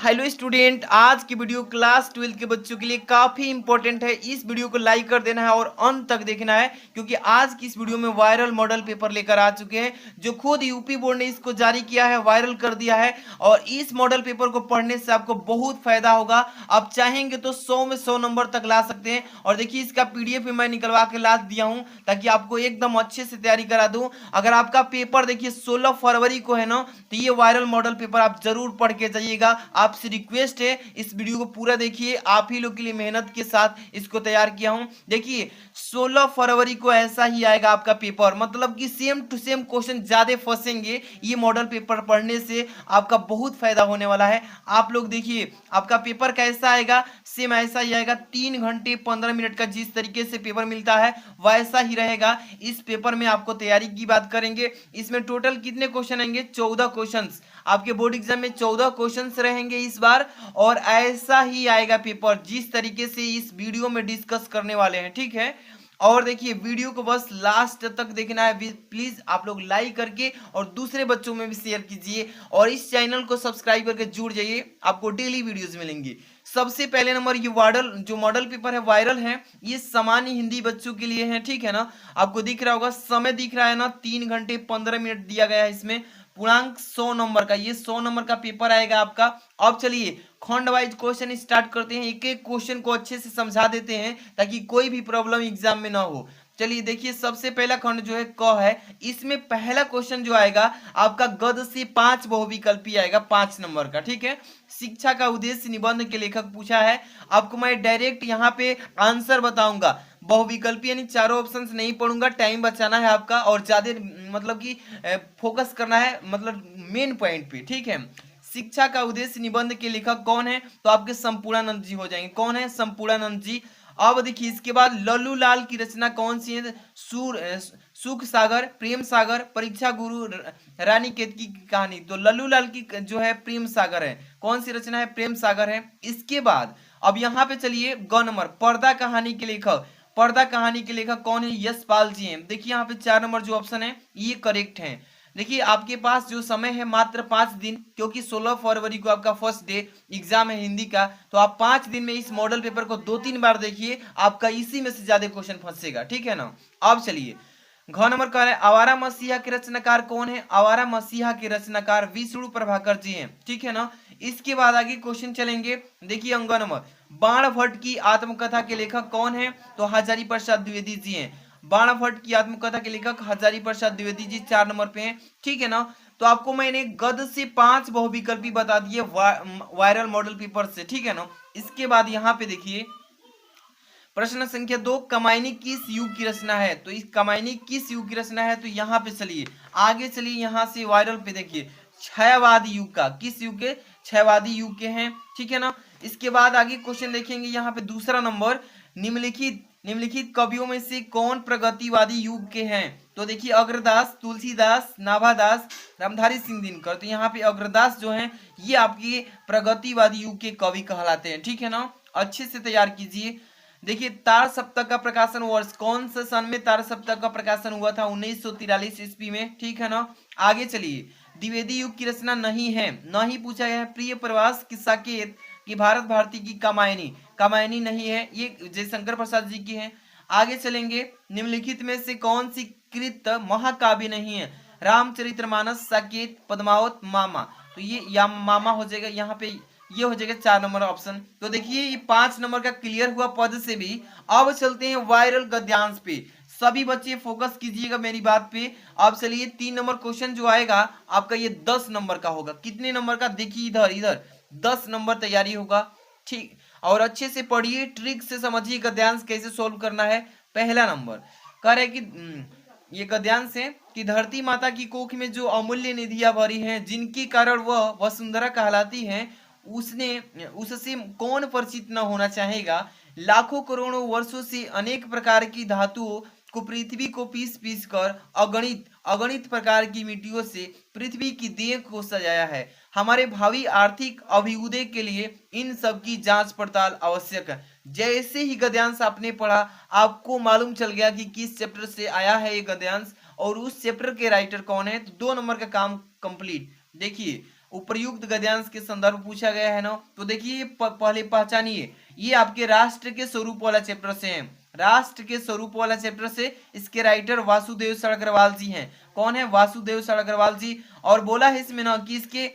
Hello student, आज की video class 12 के बच्चों के लिए काफी इंपॉर्टेंट है। इस वीडियो को लाइक कर देना है और अंत तक देखना है, क्योंकि आज की इस वीडियो में वायरल मॉडल पेपर लेकर आ चुके हैं, जो खुद यूपी बोर्ड ने इसको जारी किया है, वायरल कर दिया है। और इस मॉडल पेपर को पढ़ने से आपको बहुत फायदा होगा। आप चाहेंगे तो 100 में 100 नंबर तक ला सकते हैं। और देखिए, इसका पीडीएफ भी मैं निकलवा के ला दिया हूं, ताकि आपको एकदम अच्छे से तैयारी करा दूं। अगर आपका पेपर देखिए 16 फरवरी को है ना, तो ये वायरल मॉडल पेपर आप जरूर पढ़ के जाइएगा। आपसे रिक्वेस्ट है, इस वीडियो को पूरा देखिए। आप ही लोग के लिए मेहनत के साथ इसको तैयार किया हूं। देखिए 16 फरवरी को ऐसा ही आएगा आपका पेपर, मतलब कि सेम टू सेम क्वेश्चन ज्यादा फंसेंगे। ये मॉडल पेपर पढ़ने से आपका बहुत फायदा होने वाला है। आप लोग देखिए, आपका पेपर कैसा आएगा, सेम ऐसा ही आएगा। 3 घंटे 15 मिनट का जिस तरीके से पेपर मिलता है वैसा ही रहेगा। इस पेपर में आपको तैयारी की बात करेंगे, इसमें टोटल कितने क्वेश्चन आएंगे? 14 क्वेश्चन। आपके बोर्ड एग्जाम में 14 क्वेश्चंस रहेंगे इस बार। और ऐसा ही आएगा पेपर जिस तरीके से इस वीडियो में डिस्कस करने वाले हैं, ठीक है। और देखिए, वीडियो को बस लास्ट तक देखना है। प्लीज आप लोग लाइक करके और दूसरे बच्चों में भी शेयर कीजिए, और इस चैनल को सब्सक्राइब करके जुड़ जाइए, आपको डेली वीडियोस मिलेंगी। सबसे पहले नंबर, ये जो मॉडल पेपर है वायरल है, ये सामान्य हिंदी बच्चों के लिए है, ठीक है ना। आपको दिख रहा होगा, समय दिख रहा है ना, 3 घंटे 15 मिनट दिया गया है इसमें। पूर्णांक 100 नंबर का, ये 100 नंबर का पेपर आएगा आपका। अब चलिए खंड वाइज क्वेश्चन स्टार्ट करते हैं, एक एक क्वेश्चन को अच्छे से समझा देते हैं, ताकि कोई भी प्रॉब्लम एग्जाम में ना हो। चलिए देखिए, सबसे पहला खंड जो है क है। इसमें पहला क्वेश्चन जो आएगा आपका गद्य से 5 बहुविकल्पी आएगा, 5 नंबर का, ठीक है। शिक्षा का उद्देश्य निबंध के लेखक पूछा है। आपको मैं डायरेक्ट यहाँ पे आंसर बताऊंगा, बहुविकल्पी यानी चारों ऑप्शंस नहीं पढ़ूंगा। टाइम बचाना है आपका, और ज्यादा मतलब कि फोकस करना है, मतलब मेन पॉइंट पे, ठीक है। शिक्षा का उद्देश्य निबंध के लेखक कौन है? तो आपके संपूर्णानंद जी हो जाएंगे। कौन है? संपूर्णानंद जी। अब देखिए, इसके बाद लल्लू लाल की रचना कौन सी है? सुख सागर, प्रेम सागर, परीक्षा गुरु, रानी केतकी की कहानी। तो लल्लू लाल की जो है प्रेम सागर है। कौन सी रचना है? प्रेम सागर है। इसके बाद अब यहाँ पे चलिए, ग नंबर, पर्दा कहानी के लेखक। पर्दा कहानी के लेखक कौन है? यशपाल जी हैं। देखिए यहाँ पे 4 नंबर जो ऑप्शन है ये करेक्ट है। देखिए, आपके पास जो समय है मात्र 5 दिन, क्योंकि 16 फरवरी को आपका फर्स्ट डे एग्जाम है हिंदी का। तो आप 5 दिन में इस मॉडल पेपर को 2-3 बार देखिए, आपका इसी में से ज्यादा क्वेश्चन फंसेगा, ठीक है ना। अब चलिए, घ नंबर कह रहे हैं आवारा मसीहा के रचनाकार कौन है? आवारा मसीहा के रचनाकार विष्णु प्रभाकर जी हैं, ठीक है ना। इसके बाद आगे क्वेश्चन चलेंगे। देखिए अंग नंबर, बाण भट्ट की आत्मकथा के लेखक कौन है? तो हजारी प्रसाद द्विवेदी जी हैं। बाण भट्ट की आत्मकथा के लेखक हजारी प्रसाद द्विवेदी जी 4 नंबर पे हैं, ठीक है ना। तो आपको मैंने गद्य से 5 बहुविकल्पी बता दिए वायरल मॉडल पेपर से, ठीक है ना। इसके बाद यहाँ पे देखिए, प्रश्न संख्या 2, कमायनी किस युग की रचना है? तो इस कमायनी किस युग की रचना है? तो यहाँ पे चलिए, आगे चलिए, यहाँ से वायरल पे देखिए, क्षयवादी युग का। किस युग के? क्षयवादी युग के हैं, ठीक है ना। इसके बाद आगे क्वेश्चन देखेंगे, यहाँ पे दूसरा नंबर, निम्नलिखित कवियों में से कौन प्रगतिवादी युग के हैं? तो देखिए, अग्रदास, तुलसीदास, नाभादास, रामधारी सिंह दिनकर। तो यहाँ पे अग्रदास जो हैं, ये आपके प्रगतिवादी युग के कवि कहलाते हैं, ठीक है ना। अच्छे से तैयार कीजिए। देखिए, तार सप्तक का प्रकाशन वर्ष कौन से सन में तार सप्तक का प्रकाशन हुआ था? 1943 ईस्वी में, ठीक है ना। आगे चलिए, द्विवेदी युग की रचना नहीं है, न ही पूछा गया है। प्रिय प्रवास की साकेत की भारत भारती की कामायनी, कामायनी नहीं है, ये जयशंकर प्रसाद जी की है। आगे चलेंगे, निम्नलिखित में से कौन सी कृत महाकाव्य नहीं है? रामचरितमानस, साकेत, पद्मावत, मामा। तो ये या मामा हो जाएगा, यहाँ पे ये हो जाएगा 4 नंबर ऑप्शन। तो देखिए, ये 5 नंबर का क्लियर हुआ पद से भी। अब चलते हैं वायरल गद्यांश पे। सभी बच्चे फोकस कीजिएगा मेरी बात पे। अब चलिए, 3 नंबर क्वेश्चन जो आएगा आपका, ये 10 नंबर का होगा। कितने नंबर का? देखिए इधर इधर 10 नंबर तैयारी होगा, ठीक। और अच्छे से पढ़िए, ट्रिक से समझिए गद्यांश कैसे सोल्व करना है। पहला नंबर कह रहे कि ये गद्यांश है कि धरती माता की कोख में जो अमूल्य निधियां भरी हैं, जिनके कारण वह वसुंधरा कहलाती हैं, उससे कौन परिचित न होना चाहेगा? लाखों करोड़ों वर्षों से अनेक प्रकार की धातुओं को पृथ्वी को पीस पीस कर अगणित अगणित प्रकार की मिट्टियों से पृथ्वी की देह को सजाया है। हमारे भावी आर्थिक अभ्युदय के लिए इन सब की जांच पड़ताल आवश्यक है। जैसे ही गद्यांश आपने पढ़ा, आपको मालूम चल गया कि किस चैप्टर से आया है ये गद्यांश, और उस चैप्टर के राइटर कौन है। तो 2 नंबर का काम कंप्लीट। देखिए, उपर्युक्त गद्यांश के संदर्भ पूछा गया है ना। तो देखिए पहले पहचानिए, ये आपके राष्ट्र के स्वरूप वाला चैप्टर से है, राष्ट्र के स्वरूप वाला चैप्टर से। इसके राइटर वासुदेव साळकरवाल जी हैं। कौन है? वासुदेव साळकरवाल जी। और बोला है इसमें ना कि इसके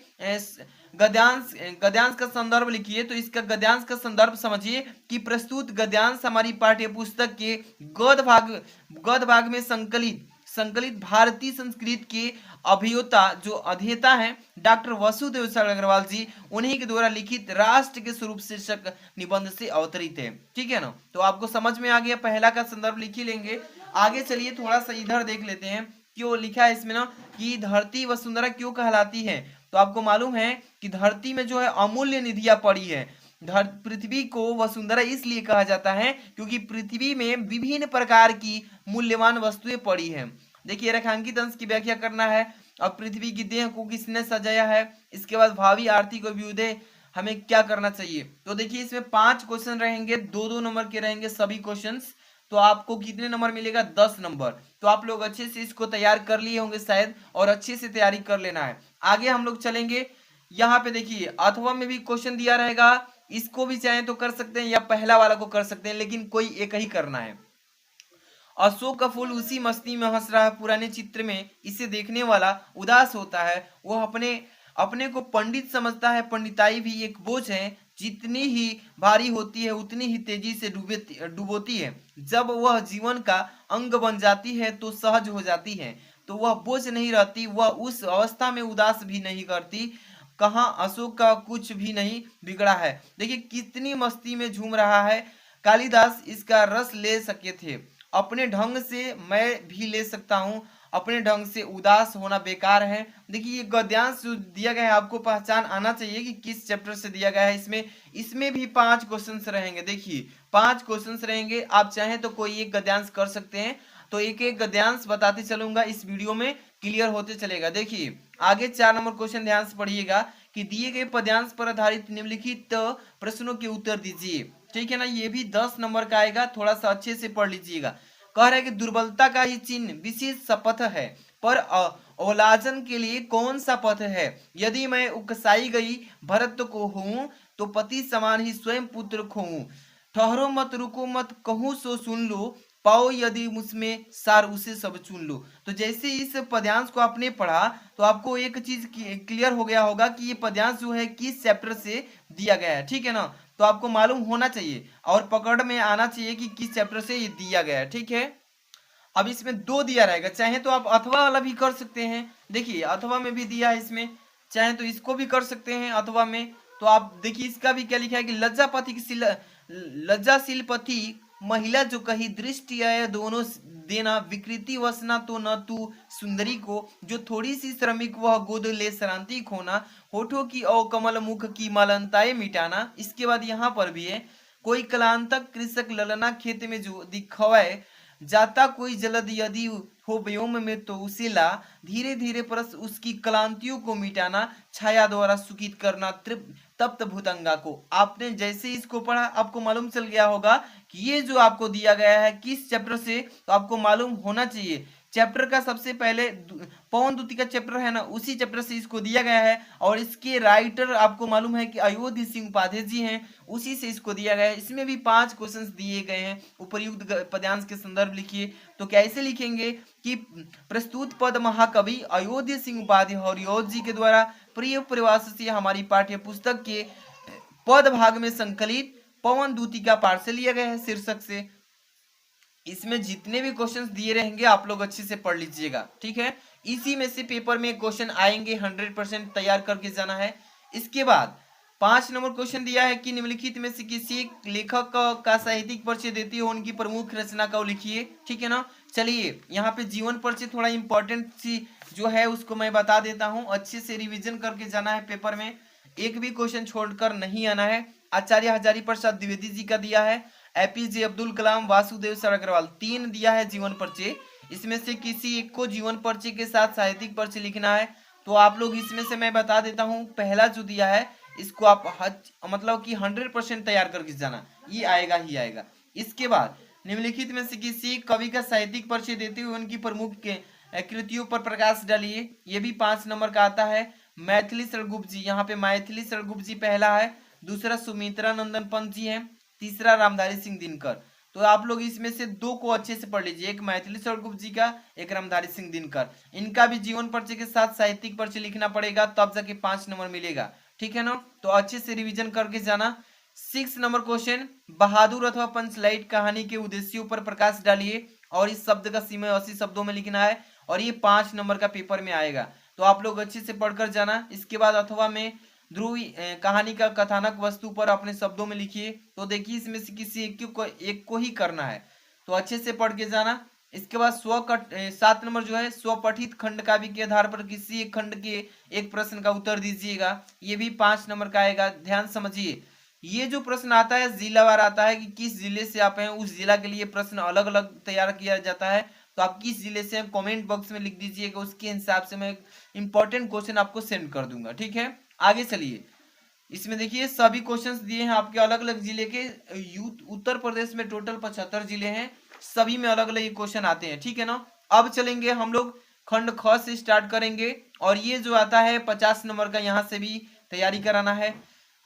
गद्यांश गद्यांश का संदर्भ लिखिए। तो इसका गद्यांश का संदर्भ समझिए कि प्रस्तुत गद्यांश हमारी पाठ्य पुस्तक के गद्य भाग में संकलित भारतीय संस्कृत के अभियोता जो अध्येता हैं डॉक्टर वासुदेव साळकरवाल जी, उन्हीं के द्वारा लिखित राष्ट्र के स्वरूप शीर्षक निबंध से अवतरित है। ठीक है ना। तो आपको समझ में आ गया, पहला का संदर्भ लिख ही लेंगे। आगे चलिए थोड़ा सा इधर देख लेते हैं, क्यों लिखा है इसमें ना कि धरती वसुंधरा क्यों कहलाती है। तो आपको मालूम है कि धरती में जो है अमूल्य निधियां पड़ी है। पृथ्वी को वसुंधरा इसलिए कहा जाता है क्योंकि पृथ्वी में विभिन्न प्रकार की मूल्यवान वस्तुएं पड़ी हैं। देखिए रेखांकित अंश की व्याख्या करना है। अब पृथ्वी की देह को किसने सजाया है, इसके बाद भावी आर्थिक अभ्युदय हमें क्या करना चाहिए। तो देखिए इसमें 5 क्वेश्चन रहेंगे, 2-2 नंबर के रहेंगे सभी क्वेश्चंस। तो आपको कितने नंबर मिलेगा? 10 नंबर। तो आप लोग अच्छे से इसको तैयार कर लिए होंगे शायद, और अच्छे से तैयारी कर लेना है। आगे हम लोग चलेंगे। यहाँ पे देखिए अथवा में भी क्वेश्चन दिया रहेगा, इसको भी चाहे तो कर सकते हैं या पहला वाला को कर सकते हैं, लेकिन कोई एक ही करना है। अशोक का फूल उसी मस्ती में हंस रहा है पुराने चित्र में, इसे देखने वाला उदास होता है। वह अपने को पंडित समझता है। पंडिताई भी एक बोझ है, जितनी ही भारी होती है उतनी ही तेजी से डुबोती है। जब वह जीवन का अंग बन जाती है तो सहज हो जाती है, तो वह बोझ नहीं रहती। वह उस अवस्था में उदास भी नहीं करती। कहाँ अशोक का कुछ भी नहीं बिगड़ा है। देखिए कितनी मस्ती में झूम रहा है। कालिदास इसका रस ले सके थे। अपने ढंग से मैं भी ले सकता हूँ, अपने ढंग से उदास होना बेकार है। देखिए ये गद्यांश जो दिया गया है आपको पहचान आना चाहिए कि किस चैप्टर से दिया गया है। इसमें भी 5 क्वेश्चंस रहेंगे। देखिए 5 क्वेश्चंस रहेंगे, आप चाहें तो कोई एक गद्यांश कर सकते हैं। तो एक एक गद्यांश बताते चलूंगा, इस वीडियो में क्लियर होते चलेगा। देखिए आगे 4 नंबर क्वेश्चन ध्यान से पढ़िएगा कि दिए गए पद्यांश पर आधारित निम्नलिखित प्रश्नों के उत्तर दीजिए। ठीक है ना। ये भी 10 नंबर का आएगा, थोड़ा सा अच्छे से पढ़ लीजिएगा। कह रहा है कि दुर्बलता का ही चिन्ह विशेष शपथ है, पर औलाजन के लिए कौन सा पथ है। यदि मैं उकसाई गई भरत को हूँ, तो पति समान ही स्वयं पुत्र खोऊं। ठहरो मत रुको मत कहूँ सो सुन लो, पाओ यदि मुझमें सार उसे सब चुन लो। तो जैसे इस पद्यांश को आपने पढ़ा तो आपको एक चीज क्लियर हो गया होगा कि ये पद्यांश जो है किस चैप्टर से दिया गया है। ठीक है ना। तो आपको मालूम होना चाहिए और पकड़ में आना चाहिए कि किस चैप्टर से ये दिया गया है। ठीक है। अब इसमें 2 दिया रहेगा, चाहे तो आप अथवा वाला भी कर सकते हैं। देखिए अथवा में भी दिया है इसमें, चाहे तो इसको भी कर सकते हैं अथवा में। तो आप देखिए इसका भी क्या लिखा है कि लज्जाशील पति महिला जो कही दृष्टि आय दोनों देना, विकृति वसना तो न तू सुंदरी को, जो थोड़ी सी श्रमिक वह गोद ले श्रांति खोना, होठों की और कमल मुख की मलनताएं मिटाना। इसके बाद यहाँ पर भी है, कोई कलांतक कृषक ललना खेत में जो दिखवाए, जाता कोई जलद यदि हो व्योम में तो उसे ला, धीरे धीरे परस उसकी क्लांतियों को मिटाना, छाया द्वारा सुखित करना तप्त भूतंगा को। आपने जैसे इसको पढ़ा आपको मालूम चल गया होगा कि ये जो आपको दिया गया है किस चैप्टर से, तो आपको मालूम होना चाहिए चैप्टर का सबसे पहले पवन द्युति का चैप्टर है ना, उसी चैप्टर से इसको दिया गया है। और इसके राइटर आपको मालूम है कि अयोध्या सिंह उपाध्याय जी हैं, उसी से इसको दिया गया है। इसमें भी 5 क्वेश्चंस दिए गए हैं। उपर्युक्त पद्यांश के संदर्भ लिखिए। तो कैसे लिखेंगे कि प्रस्तुत पद महाकवि अयोध्या सिंह उपाध्याय हरिऔध जी के द्वारा प्रिय प्रवास से हमारी पाठ्य पुस्तक के पद भाग में संकलित पवन द्युति का पाठ से लिया गया है शीर्षक से। इसमें जितने भी क्वेश्चंस दिए रहेंगे आप लोग अच्छे से पढ़ लीजिएगा। ठीक है। इसी में से पेपर में क्वेश्चन आएंगे, 100% तैयार करके जाना है। इसके बाद 5 नंबर क्वेश्चन दिया है कि निम्नलिखित में से किसी लेखक का साहित्यिक परिचय देती हो उनकी प्रमुख रचना का लिखिए। ठीक है ना। चलिए यहाँ पे जीवन परिचय थोड़ा इंपॉर्टेंट सी जो है उसको मैं बता देता हूँ, अच्छे से रिविजन करके जाना है पेपर में, एक भी क्वेश्चन छोड़कर नहीं आना है। आचार्य हजारी प्रसाद द्विवेदी जी का दिया है, एपीजे अब्दुल कलाम, वासुदेव साळकरवाल, 3 दिया है जीवन परिचय। इसमें से किसी एक को जीवन परिचय के साथ साहित्यिक परिचय लिखना है। तो आप लोग इसमें से मैं बता देता हूँ, पहला जो दिया है इसको आप मतलब कि 100% तैयार करके जाना, ये आएगा ही आएगा। इसके बाद निम्नलिखित में से किसी कवि का साहित्यिक परिचय देते हुए उनकी प्रमुख कृतियों पर प्रकाश डालिए, ये भी 5 नंबर का आता है। मैथिली शरणगुप्त जी, यहाँ पे मैथिली शरणगुप्त जी पहला है, दूसरा सुमित्रा नंदन पंत जी है, तीसरा रामधारी सिंह दिनकर। तो आप लोग इसमें से दो को अच्छे से पढ़ लीजिए, एक मैथिली शरणगुप्त जी का, एक रामधारी सिंह दिनकर। इनका भी जीवन परिचय के साथ साहित्यिक परिचय लिखना पड़ेगा, तब जाके 5 नंबर मिलेगा, ठीक है ना। तो अच्छे से रिवीजन करके जाना। 6 नंबर क्वेश्चन, बहादुर अथवा पंचलाइट कहानी के उद्देश्यों पर प्रकाश डालिए और इस शब्द का सीमा 80 शब्दों में लिखना है, और ये 5 नंबर का पेपर में आएगा। तो आप लोग अच्छे से पढ़कर जाना। इसके बाद अथवा में ध्रुवी कहानी का कथानक वस्तु पर अपने शब्दों में लिखिए। तो देखिए इसमें से किसी एक को ही करना है, तो अच्छे से पढ़ के जाना। इसके बाद 7 नंबर जो है, स्वपठित खंड काव्य के आधार पर किसी एक खंड के एक प्रश्न का उत्तर दीजिएगा। ये भी 5 नंबर का आएगा। ध्यान समझिए, ये जो प्रश्न आता है जिलावार आता है कि किस जिले से आप हैं, उस जिला के लिए प्रश्न अलग अलग तैयार किया जाता है। तो आप किस जिले से हैं कमेंट बॉक्स में लिख दीजिएगा, उसके हिसाब से मैं इंपॉर्टेंट क्वेश्चन आपको सेंड कर दूंगा, ठीक है। आगे चलिए, इसमें देखिए सभी क्वेश्चंस दिए हैं आपके अलग अलग जिले के। उत्तर प्रदेश में टोटल 75 जिले हैं, सभी में अलग अलग क्वेश्चन आते हैं, ठीक है ना। अब चलेंगे हम लोग खंड ख से स्टार्ट करेंगे, और ये जो आता है 50 नंबर का, यहाँ से भी तैयारी कराना है।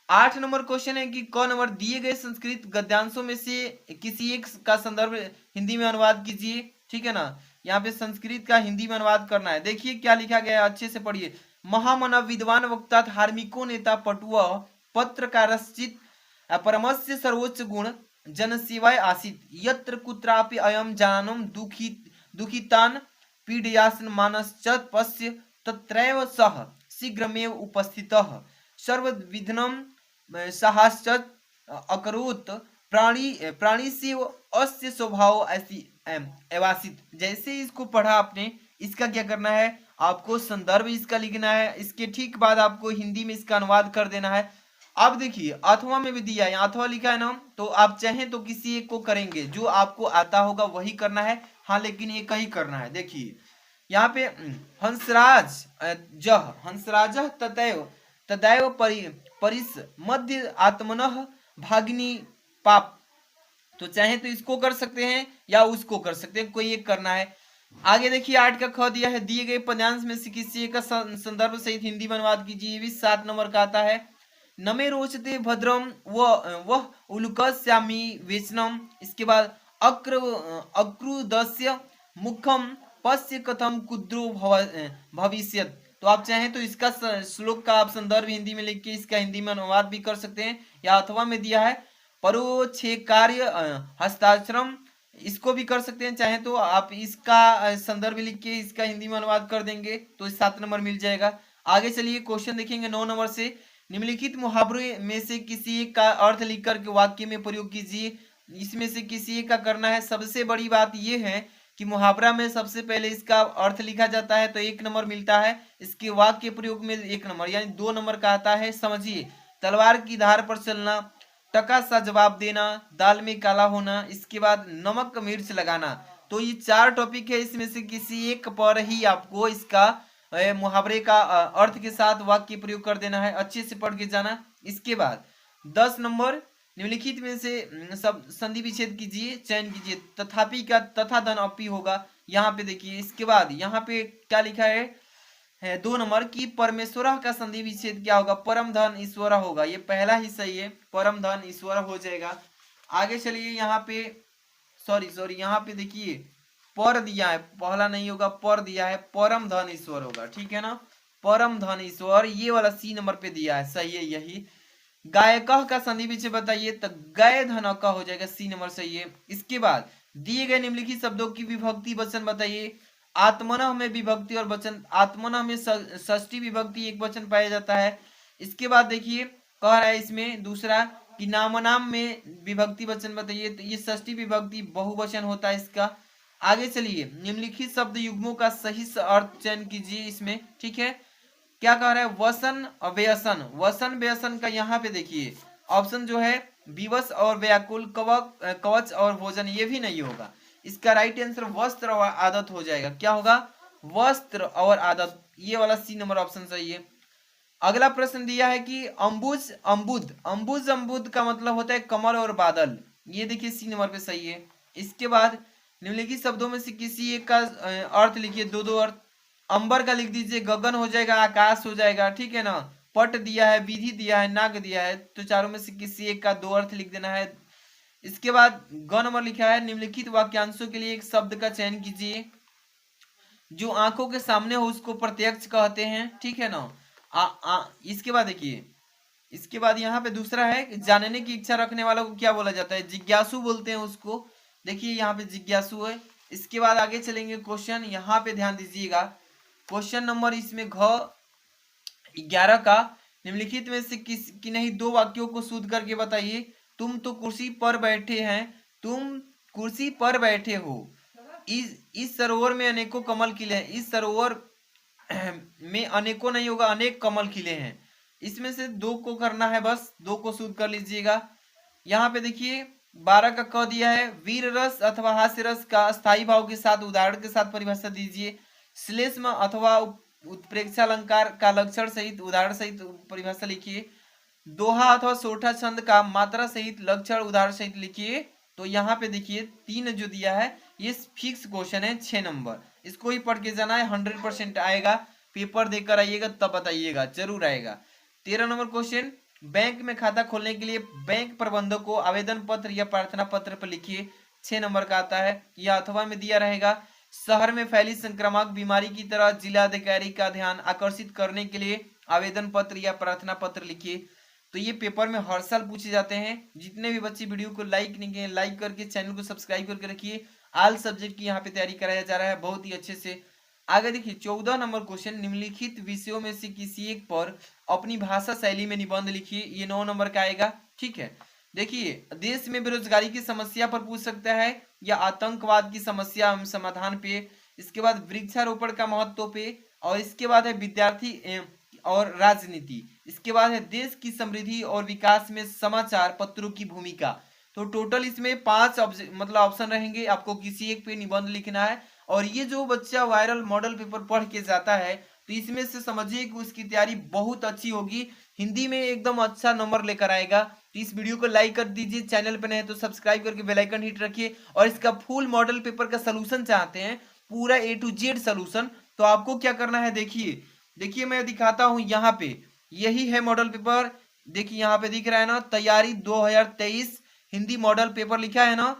8 नंबर क्वेश्चन है कि क नंबर, दिए गए संस्कृत गद्यांशों में से किसी एक का संदर्भ हिंदी में अनुवाद कीजिए, ठीक है ना। यहाँ पे संस्कृत का हिंदी में अनुवाद करना है। देखिए क्या लिखा गया है, अच्छे से पढ़िए। महामानव विद्वान वक्ता धार्मिको नेता पटुआ पत्रकारश्चित परमस्य सर्वोच्च गुण जन सेवाय आसीत यत्र कुत्रापि अयम जानम दुखितान पीडयासन मानश्च पश्य तत्रैव सह शीघ्रमेव उपस्थितः सर्वविघ्नं साहश्च अकरोत् प्राणी से अस्य स्वभाव ऐसी एवासित। जैसे इसको पढ़ा आपने, इसका क्या करना है, आपको संदर्भ इसका लिखना है, इसके ठीक बाद आपको हिंदी में इसका अनुवाद कर देना है। अब देखिए अथवा में भी दिया है, अथवा लिखा है ना, तो आप चाहें तो किसी एक को करेंगे, जो आपको आता होगा वही करना है, हाँ लेकिन एक ही करना है। देखिए यहाँ पे हंसराज तदैव तदैव परिस मध्य आत्मनः भागिनी पाप। तो चाहे तो इसको कर सकते हैं या उसको कर सकते हैं, कोई एक करना है। आगे देखिए 8 का ख दिया है, दिए गए पद्यांश में से किसी एक का संदर्भ सहित हिंदी में अनुवाद कीजिए। ये भी 7 नंबर का आता है। नमे रोचते भद्रम वह उल्कस्यामि वेचनम। इसके बाद अक्रुदस्य मुखम पश्य कथम कुद्रो भविष्यत। तो आप चाहें तो इसका श्लोक का आप संदर्भ हिंदी में लिख के इसका हिंदी में अनुवाद भी कर सकते हैं, या अथवा में दिया है परोक्षे कार्य हस्ताक्षरम, इसको भी कर सकते हैं। चाहे तो आप इसका संदर्भ लिख के इसका हिंदी में अनुवाद कर देंगे तो 7 नंबर मिल जाएगा। आगे चलिए क्वेश्चन देखेंगे 9 नंबर से, निम्नलिखित मुहावरे में से किसी एक का अर्थ लिखकर के वाक्य में प्रयोग कीजिए। इसमें से किसी एक का करना है। सबसे बड़ी बात यह है कि मुहावरा में सबसे पहले इसका अर्थ लिखा जाता है तो 1 नंबर मिलता है, इसके वाक्य प्रयोग में 1 नंबर, यानी 2 नंबर का आता है। समझिए, तलवार की धार पर चलना, टका सा जवाब देना, दाल में काला होना, इसके बाद नमक मिर्च लगाना। तो ये 4 टॉपिक है, इसमें से किसी एक पर ही आपको इसका मुहावरे का अर्थ के साथ वाक्य प्रयोग कर देना है। अच्छे से पढ़ के जाना। इसके बाद 10 नंबर, निम्नलिखित में से सब संधि विच्छेद कीजिए, चयन कीजिए। तथापि का तथा धन अपी होगा, यहाँ पे देखिए। इसके बाद यहाँ पे क्या लिखा है 2 नंबर की परमेश्वर का संधि विच्छेद क्या होगा, परम धन ईश्वर होगा। ये पहला ही सही है, परम धन ईश्वर हो जाएगा। आगे चलिए, यहाँ पे सॉरी यहाँ पे देखिए पर दिया है, पहला नहीं होगा, पर दिया है, परम धन ईश्वर होगा, ठीक है ना। परम धन ईश्वर, ये वाला सी नंबर पे दिया है, सही है यही। गायकः का संधि विच्छेद बताइए, तो गय धन का हो जाएगा, सी नंबर सही है। इसके बाद दिए गए निम्नलिखित शब्दों की विभक्ति वचन बताइए। आत्मनः में विभक्ति और वचन, आत्मनः में षष्ठी विभक्ति एक वचन पाया जाता है। इसके बाद देखिए कह रहा है इसमें दूसरा कि नामनाम में विभक्ति वचन बताइए, तो ये षष्ठी विभक्ति बहुवचन होता है इसका। आगे चलिए, निम्नलिखित शब्द युग्मों का सही अर्थ चयन कीजिए इसमें, ठीक है। क्या कह रहा है, वसन और व्यसन। वसन व्यसन का यहाँ पे देखिए ऑप्शन जो है विवश और व्याकुल, कवच और भोजन, ये भी नहीं होगा। इसका राइट आंसर वस्त्र और आदत हो जाएगा। क्या होगा, वस्त्र और आदत, ये वाला सी नंबर ऑप्शन सही है। अगला प्रश्न दिया है कि अंबुज अम्बुद, अंबुज अम्बुद का मतलब होता है कमल और बादल, ये देखिए सी नंबर पे सही है। इसके बाद निम्नलिखित शब्दों में से किसी एक का अर्थ लिखिए, 2 अर्थ। अंबर का लिख दीजिए, गगन हो जाएगा, आकाश हो जाएगा, ठीक है ना। पट दिया है, विधि दिया है, नाग दिया है, तो चारों में से किसी एक का दो अर्थ लिख देना है। इसके बाद ग नंबर लिखा है, निम्नलिखित वाक्यांशों के लिए एक शब्द का चयन कीजिए। जो आंखों के सामने हो उसको प्रत्यक्ष कहते हैं, ठीक है ना। इसके बाद देखिए, इसके बाद यहाँ पे दूसरा है कि जानने की इच्छा रखने वालों को क्या बोला जाता है, जिज्ञासु बोलते हैं उसको। देखिए यहाँ पे जिज्ञासु है। इसके बाद आगे चलेंगे क्वेश्चन, यहाँ पे ध्यान दीजिएगा। क्वेश्चन नंबर इसमें घ 11 का, निम्नलिखित में से किस की नहीं दो वाक्यों को शुद्ध करके बताइए। तुम तो कुर्सी पर बैठे हैं, तुम कुर्सी पर बैठे हो। इस सरोवर में अनेकों कमल खिले हैं। इस सरोवर में अनेकों नहीं होगा, अनेक कमल खिले हैं। इसमें से दो को करना है, बस दो को शुद्ध कर लीजिएगा। यहाँ पे देखिए 12 का क दिया है, वीर रस अथवा हास्य रस का स्थायी भाव के साथ उदाहरण के साथ परिभाषा दीजिए। श्लेष्म अथवा उत्प्रेक्षा अलंकार का लक्षण सहित उदाहरण सहित परिभाषा लिखिए। दोहा अथवा सोठा छंद का मात्रा सहित लक्षण उदाहरण सहित लिखिए। तो यहाँ पे देखिए 3 जो दिया है ये फिक्स क्वेश्चन है, 6 नंबर। इसको ही पढ़ के जाना है, 100% आएगा। पेपर देकर आइएगा तब बताइएगा, जरूर आएगा। 13 नंबर क्वेश्चन, बैंक में खाता खोलने के लिए बैंक प्रबंधक को आवेदन पत्र या प्रार्थना पत्र पर लिखिए। 6 नंबर का आता है, यह अथवा में दिया रहेगा। शहर में फैली संक्रामक बीमारी की तरह जिलाधिकारी का ध्यान आकर्षित करने के लिए आवेदन पत्र या प्रार्थना पत्र लिखिए। तो ये पेपर में हर साल पूछे जाते हैं। जितने भी बच्चे वीडियो को लाइक नहीं किए, लाइक करके चैनल को सब्सक्राइब करके रखिए। ऑल सब्जेक्ट की यहाँ पे तैयारी कराया जा रहा है बहुत ही अच्छे से। आगे देखिए 14 नंबर क्वेश्चन, निम्नलिखित विषयों में से किसी एक पर अपनी भाषा शैली में निबंध लिखिए। ये 9 नंबर का आएगा, ठीक है। देखिए देश में बेरोजगारी की समस्या पर पूछ सकता है, या आतंकवाद की समस्या समाधान पे। इसके बाद वृक्षारोपण का महत्व पे, और इसके बाद है विद्यार्थी और राजनीति। इसके बाद है देश की समृद्धि और विकास में समाचार पत्रों की भूमिका। तो टोटल इसमें 5 मतलब ऑप्शन रहेंगे, आपको किसी एक पे निबंध लिखना है। और ये जो बच्चा वायरल मॉडल पेपर पढ़ के जाता है तो इसमें से समझिए कि उसकी तैयारी बहुत अच्छी होगी, हिंदी में एकदम अच्छा नंबर लेकर आएगा। तो इस वीडियो को लाइक कर दीजिए, चैनल पर नए तो सब्सक्राइब करके बेल आइकन हिट रखिए। और इसका फुल मॉडल पेपर का सोल्यूशन चाहते हैं, पूरा A to Z सोल्यूशन, तो आपको क्या करना है, देखिए मैं दिखाता हूं। यहाँ पे यही है मॉडल पेपर, देखिए यहाँ पे दिख रहा है ना, तैयारी 2023 हिंदी मॉडल पेपर लिखा है ना,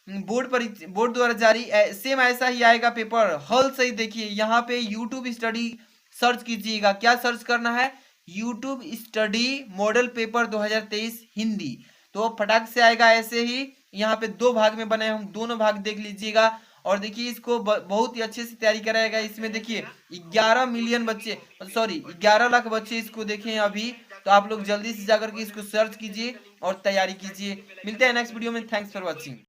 बोर्ड द्वारा जारी। सेम ऐसा ही आएगा पेपर, हल सही। देखिए यहाँ पे यूट्यूब स्टडी सर्च कीजिएगा, क्या सर्च करना है, YouTube study model paper 2023 Hindi. तो फटाक से आएगा ऐसे ही। यहाँ पे 2 भाग में बने, हम दोनों भाग देख लीजिएगा। और देखिए इसको बहुत ही अच्छे से तैयारी कराएगा। इसमें देखिए 11 मिलियन बच्चे, सॉरी 11 लाख बच्चे इसको देखें अभी। तो आप लोग जल्दी से जाकर के इसको सर्च कीजिए और तैयारी कीजिए। मिलते हैं नेक्स्ट वीडियो में। Thanks for watching.